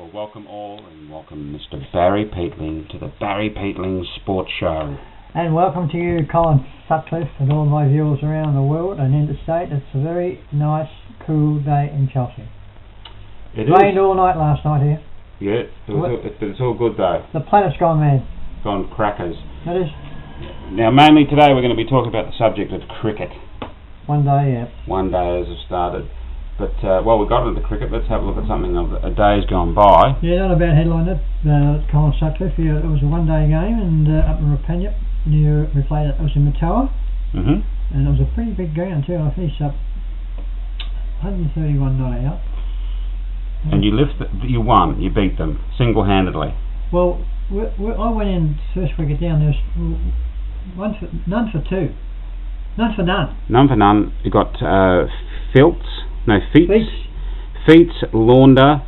Well, welcome all, and welcome Mr. Barry Peatling to the Barry Peatling Sports Show. And welcome to you, Colin Sutcliffe, and all my viewers around the world and interstate. It's a very nice, cool day in Chelsea. It rained all night last night here. Yeah, it's all good though. The planet's gone mad. Gone crackers. It is. Now, mainly today we're going to be talking about the subject of cricket. One day, yeah. One day as it started. But while we got into cricket, let's have a look at something of a day's gone by. Yeah, not a bad headline, Colin Sutcliffe. Yeah, it was a one-day game, and up in Rapanya, we played it. It was in Matoa, and it was a pretty big ground too. I finished up 131 not out. And you won. You beat them single-handedly. Well, I went in first wicket down. There was none for two. None for none. None for none. You got Feats, Launder,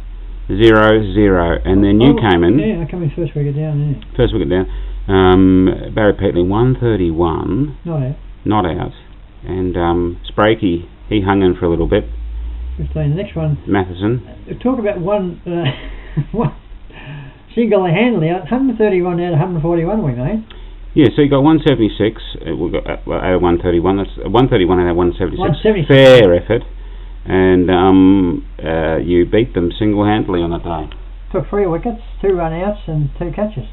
0-0, and then you came in. Yeah, I came in first wicket down. Yeah. First wicket down. Barry Peatling 131. Not out. And Sprakey, he hung in for a little bit. 15. The next one. Matheson. Talk about one single-handedly 131 out of 141 we made. Yeah, so you got 176. We got out of 131. That's 131 out of 176. 176. Fair effort. And you beat them single-handedly on that day. Took 3 wickets, 2 run-outs, and 2 catches.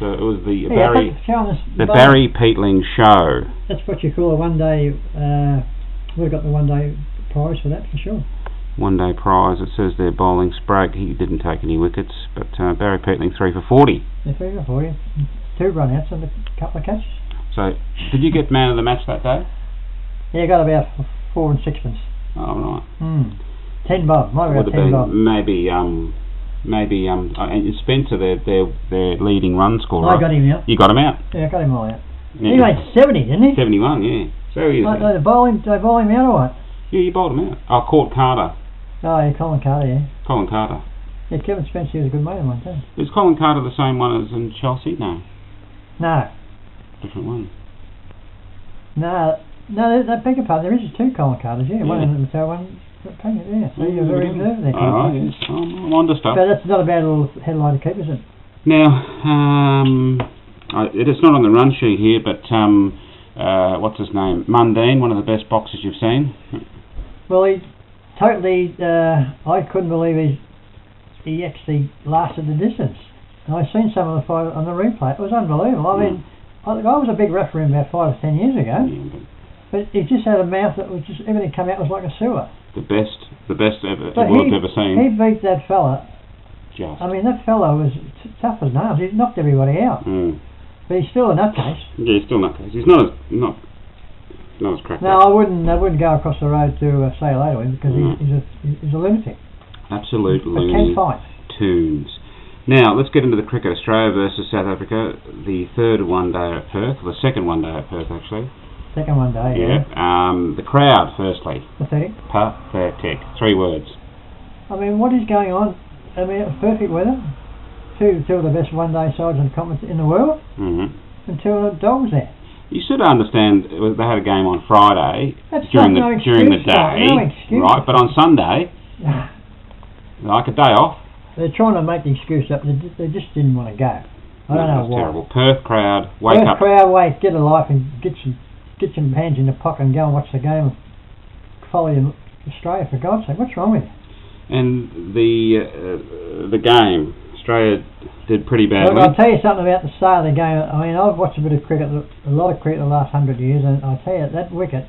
So it was the the Barry Peatling Show. That's what you call a one-day. We've got the one-day prize for that for sure. One-day prize. It says there bowling Sprague. He didn't take any wickets, but Barry Peatling 3 for 40. Yeah, 3 for 40. 2 run-outs and a couple of catches. So, did you get man of the match that day? Yeah, I got about 4 and 6pence. Oh, right. 10 bob. Might have been 10 bob. Maybe and Spencer, their leading run scorer. I got him out. You got him out? Yeah, I got him all out. Yeah. He made 70, didn't he? 71, yeah. So he is. They bowl him out or what? Yeah, you bowled him out. Oh, Court Carter. Oh, yeah, Colin Carter, yeah. Colin Carter. Yeah, Kevin Spencer was a good mate of mine too. Is Colin Carter the same one as in Chelsea? No. No. Different one. No, that beg your pardon, there is 2 Colin Carters, yeah. One in the Matoa, one yeah. So you're very observant there, Colin. Oh, yes. I'm on to stuff. But that's not a bad little headline to keep, is it? Now, it's not on the run sheet here, but what's his name? Mundine, one of the best boxers you've seen. Well, he totally, I couldn't believe he actually lasted the distance. And I've seen some of the fight on the replay. It was unbelievable. I mean, I was a big referee about 5 or 10 years ago. Yeah, but he just had a mouth that was just, everything came out was like a sewer. The best ever the world's ever seen. He beat that fella. I mean, that fella was tough as nails. He knocked everybody out. But he's still a nutcase. Yeah, he's still a nutcase. He's not as cracked. No, I wouldn't go across the road to say hello to him because he's a lunatic. Absolute lunatic. But can fight. Tunes. Now, let's get into the cricket. Australia versus South Africa, the third one day at Perth, the second one day at Perth, actually. Second one day, yeah. The crowd, firstly. Pathetic. Pathetic. 3 words. I mean, what is going on? I mean, it was perfect weather. Two of the best one-day sides in the world. And 2 of the dogs there. You sort of understand, they had a game on Friday during the day, right? But on Sunday, like a day off. They're trying to make the excuse up. They just didn't want to go. I don't know why. Terrible. Perth crowd, wake up. Get a life and get some hands in the pocket and go and watch the game. Follow Australia, for God's sake. What's wrong with you? And the game, Australia did pretty badly. Look, I'll tell you something about the start of the game. I mean, I've watched a bit of cricket, a lot of cricket the last 100 years, and I'll tell you, that wicket,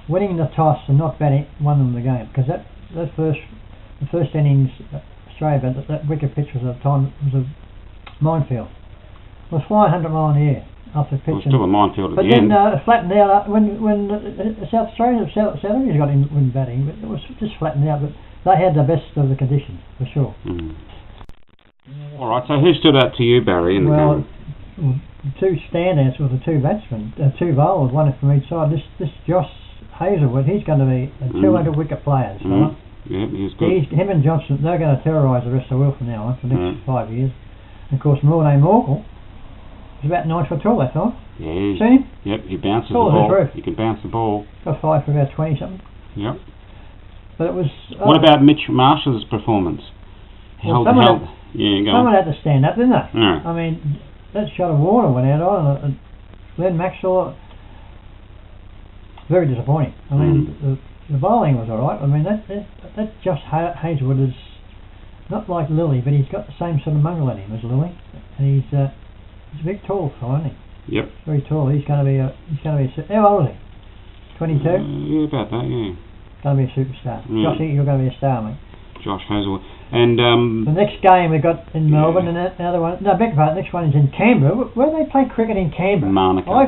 winning the toss and not batting, won them the game. Because the first innings, Australia, that wicket pitch was a minefield. It was flying 100 mile in the air after pitching. It was still a minefield at the end. But then it flattened out when South Africa got in batting, but it was just flattened out. But they had the best of the conditions, for sure. All right, so who stood out to you, Barry, in the game? Well, 2 standouts were the 2 batsmen, 2 bowlers, one from each side. This Josh Hazlewood, he's going to be a 200 wicket player, this fella. Yeah, he's good. Him and Johnson, they're going to terrorise the rest of the world from now on for the next 5 years. And of course, Morne Morkel is about 9 foot tall, that fella. Yeah. Seen him? Yep, he bounces the ball. He can bounce the ball. Got 5 for about 20 something. Yep. But it was. What about Mitch Marsh's performance? Well, someone had to stand up, didn't they? Yeah. I mean, that shot of water went out on, and Glenn Maxwell, very disappointing. I mean, the bowling was alright. I mean, that Josh Hazelwood is not like Lily, but he's got the same sort of mungle in him as Lily, and he's a big tall fella, isn't he? Yep. Very tall. He's going to be how old is he? 22? Yeah, about that, yeah. Going to be a superstar. Josh, you're going to be a star, mate. Josh Hazelwood. And the next game we got in Melbourne, and another one. No, beg your pardon. The next one is in Canberra. Where do they play cricket in Canberra? Monica. I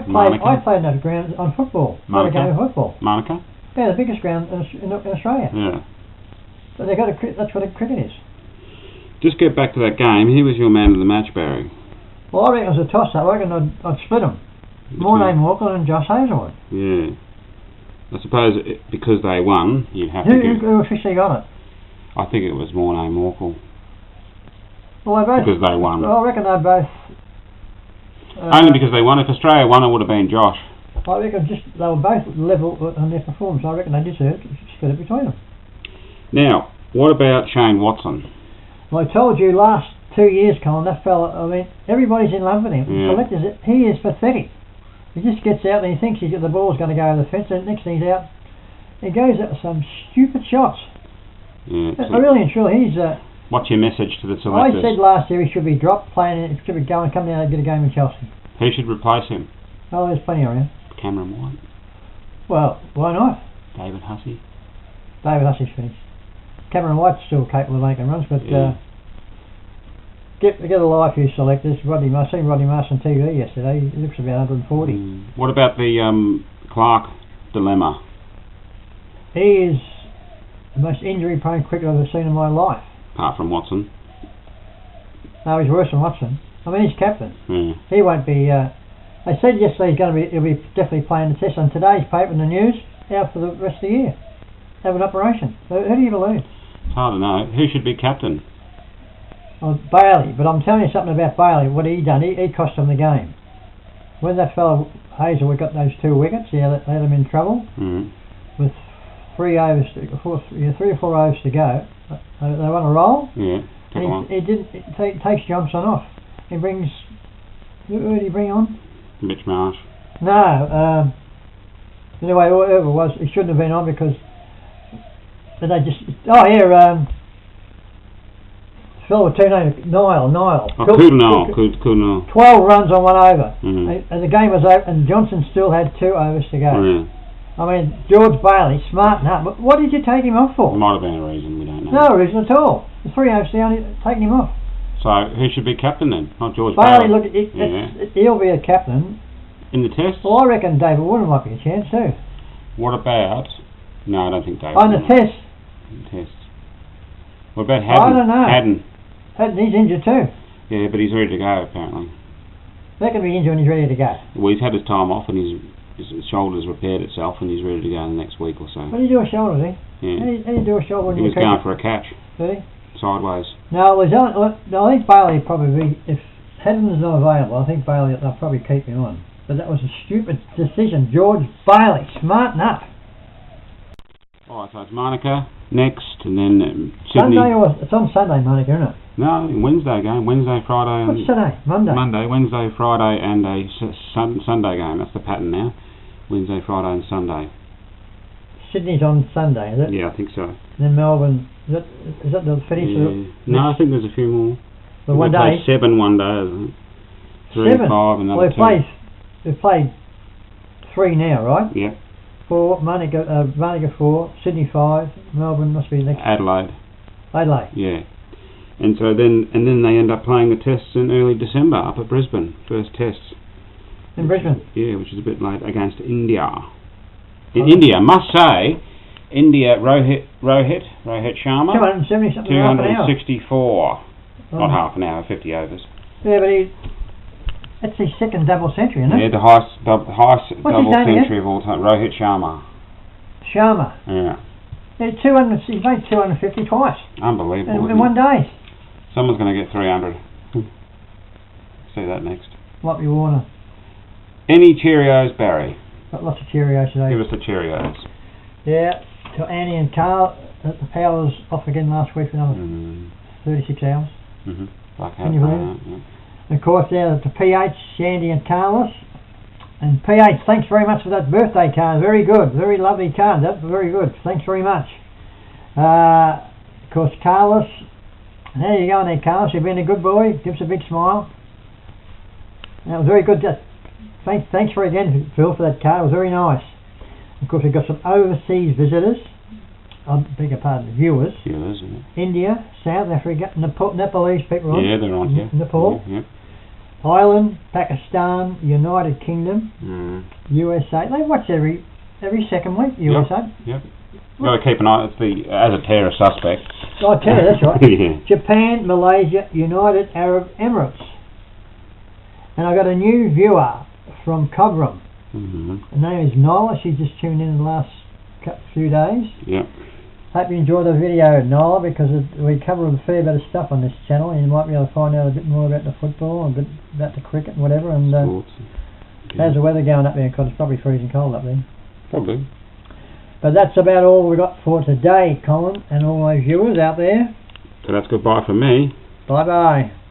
played on that ground on football. Monica. Game of football. Monica. Yeah, the biggest ground in Australia. Yeah. But they got that's what a cricket is. Just get back to that game. He was your man of the match, Barry. Well, I reckon it was a toss-up. I reckon I'd split them. Mornay Walker and Josh Hazelwood. Yeah. I suppose because they won, you'd have to give... Who officially got it? I think it was Mornay Morkel. Well, they both... Because they won. Well, I reckon they both... only because they won. If Australia won, it would have been Josh. I reckon they were both level on their performance. I reckon they deserved to split it between them. Now, what about Shane Watson? Well, I told you last 2 years, Colin, that fella, I mean, everybody's in love with him. Yeah. Collectors, he is pathetic. He just gets out and he thinks the ball's going to go over the fence, and next thing he's out, he goes at some stupid shots. Yeah, really and truly, he's... what's your message to the selectors? I said last year he should be dropped, playing, he should be come down and get a game in Chelsea. Who should replace him? Oh, there's plenty around. Cameron White. Well, why not? David Hussey. David Hussey's finished. Cameron White's still capable of making runs, but get a life, you selectors. I seen Rodney Marsh on TV yesterday. He looks about 140. What about the Clark dilemma? He is the most injury-prone cricketer I've ever seen in my life. Apart from Watson. No, he's worse than Watson. I mean, he's captain. Yeah. He won't be... they said yesterday he'll be definitely playing the test. On today's paper in the news, out for the rest of the year. Have an operation. So who do you believe? It's hard to know. Who should be captain? Well, Bailey. But I'm telling you something about Bailey. What he done, he cost them the game. When that fellow Hazelwood got those 2 wickets, he had them in trouble. With 3 or 4 overs to go. They want to roll. Yeah. He takes Johnson off. He brings... Who did he bring on? Mitch Marsh. No. Anyway, whoever it was, he shouldn't have been on because they just... Oh, here, fellow with 2 names, Niall. Cool. 12 runs on 1 over. And the game was over, and Johnson still had 2 overs to go. I mean, George Bailey, smart enough. But what did you take him off for? Might have been a reason, we don't know. No reason at all. The 3 overs, they only taking him off. So, who should be captain then? Not George Bailey. Look, he'll be a captain. In the test? Well, I reckon David Warner might be a chance too. What about... No, I don't think David. On the test. What about Haddon? I don't know. Haddon, he's injured too. Yeah, but he's ready to go apparently. That can be injured when he's ready to go. Well, he's had his time off and his shoulder's repaired itself and he's ready to go in the next week or so. What do you do a shoulder, does he? Yeah. How do you do a shoulder when he was going for a catch. Did he? Sideways. No, I think Bailey probably, if Haddon's not available, I think Bailey, they'll probably keep him on. But that was a stupid decision. George Bailey, smart enough. Alright, so it's Monica next, and then Sydney. It's on Sunday, Monica, isn't it? No, Wednesday game. Wednesday, Friday. What's today? Monday, Wednesday, Friday, and a Sunday game. That's the pattern now. Wednesday, Friday, and Sunday. Sydney's on Sunday, is it? Yeah, I think so. And then Melbourne. Is that the finish? Yeah. No, I think there's a few more. The one day. 7 one day, isn't it? 3 7? and 5, another 2. We've played 3 now, right? Yeah. 4, Monica 4, Sydney 5, Melbourne must be next. Adelaide. Yeah. And so then they end up playing the tests in early December up at Brisbane. First tests. In Brisbane? Yeah, which is a bit late, against India. In India, must say, India, Rohit Sharma, 270 something 264. Not half an hour, 50 overs. Yeah, but that's his second double century, isn't it? Yeah, the highest double century of all time. Rohit Sharma. Yeah. He's made 250 twice. Unbelievable. In 1 day. Someone's going to get 300. See that next. Lockie Warner. Any Cheerios, Barry? Got lots of Cheerios today. Give us the Cheerios. Yeah, to Annie and Carl. The power was off again last week. 36 hours. Can you believe it? Yeah. And of course, down to PH, Sandy and Carlos. And PH, thanks very much for that birthday card. Very good. Very lovely card. That's very good. Thanks very much. Of course, Carlos. How you going there, Carlos? You've been a good boy. Give us a big smile. That was very good. Thanks for again, Phil, for that card. It was very nice. Of course, we've got some overseas visitors. I beg your pardon, viewers. Viewers, yeah. India, South Africa, Nepalese people. Yeah, they're on here. Nepal. Yeah. Ireland, Pakistan, United Kingdom, USA. They watch every second week, USA. Yep. Got to keep an eye. It's as a terrorist suspect. Oh, terrorist, that's right. Yeah. Japan, Malaysia, United Arab Emirates. And I got a new viewer from Cobram. Her name is Nola. She's just tuned in the last few days. Yep. Hope you enjoy the video, Nola, because we cover a fair bit of stuff on this channel, and you might be able to find out a bit more about the football, a bit about the cricket and whatever. And how's the weather going up there? Because it's probably freezing cold up there. Probably. But that's about all we got for today, Colin, and all my viewers out there. So that's goodbye from me. Bye-bye.